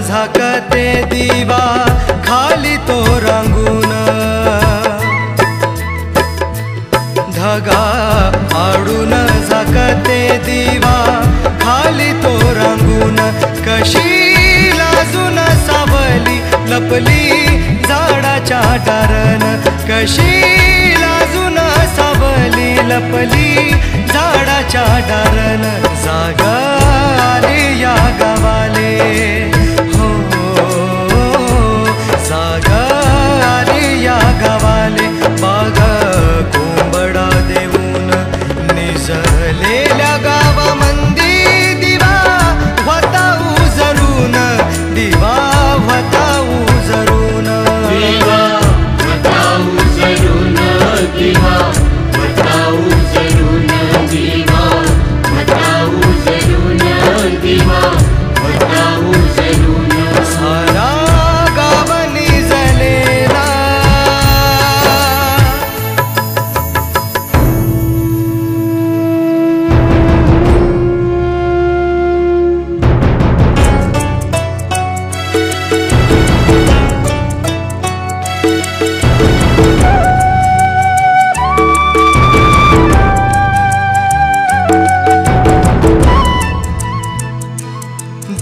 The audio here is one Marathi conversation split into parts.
झाकते दिवा खाली तो रंगून, धगा आडून झाकते दिवा खाली तो रंगून, कशी लाजून सावली लपली झाडाच्या डारन, कशी लाजून सावली लपली झाडाच्या डारन, जागा आली या गावाले हो, जागा आली या गावाले, बाग कोंबडा देऊन निजलेल्या गावामंदी दिवा होता उजरून, दिवा होता उजरून, दिवा होता उजरून, दिवा होता उजरून, दिवा होता उजरून, दिवा होता उजरून, सारा गाव निजलेला,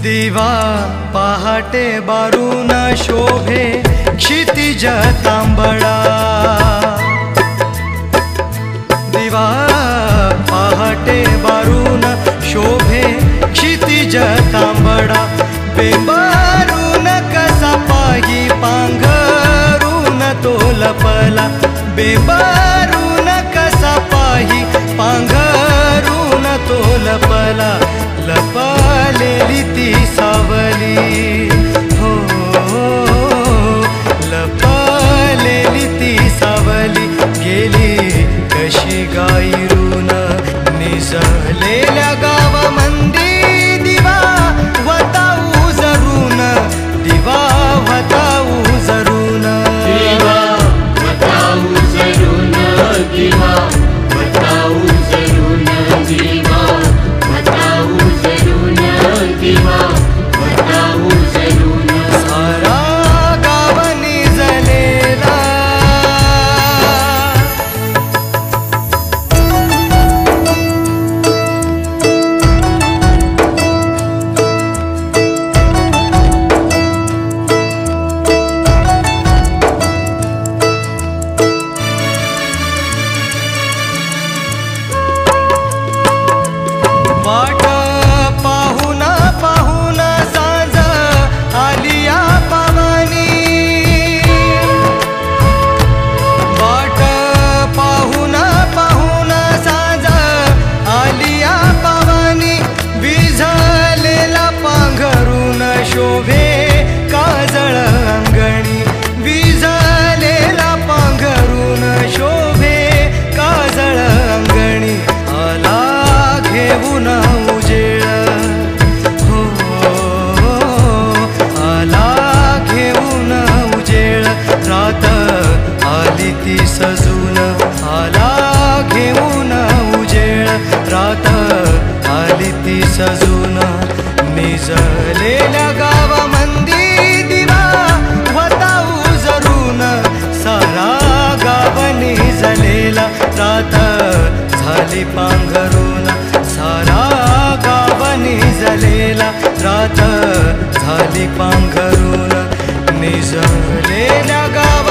दिवा पहाटे बारून शोभे क्षितिज तांबडा, दिवा पहाटे बारून शोभे क्षितिज तांबडा, बेंबारून कसा पाही पांघरून तो लपला, बेंबारून कसा पाही पांघरून तो लपला, लपलेली ती सावली हो, लपलेली ती सावली, गेली कशी गायरून निजलेल्या गावामंदी दिवा होता उजरून, दिवा होता उजरून, दिवा होता उजरून, दिवा होता उजरून, दिवा होता उजरून, दिवा होता उजरून, सारा गाव निजलेला, वाट पाहून पाहून सांज आली या पावानी, वाट पाहून पाहून सांज आली या पावानी, विझलेला पांघरून शोभे काजळ अंगणी, विझलेला पांघरून शोभे काजळ अंगणी, आला घेऊन उजेळ हो, आला घेऊन उजेळ, रात आली ती सजून, आला घेऊन उजेळ, रात आली ती सजून, निजलेल्या गावामंदी दिवा होता उजरून, सारा गाव निजलेला, रात झाली पांघरून, सारा गाव निजलेला, रात झाली पांघरून, निजलेल्या गाव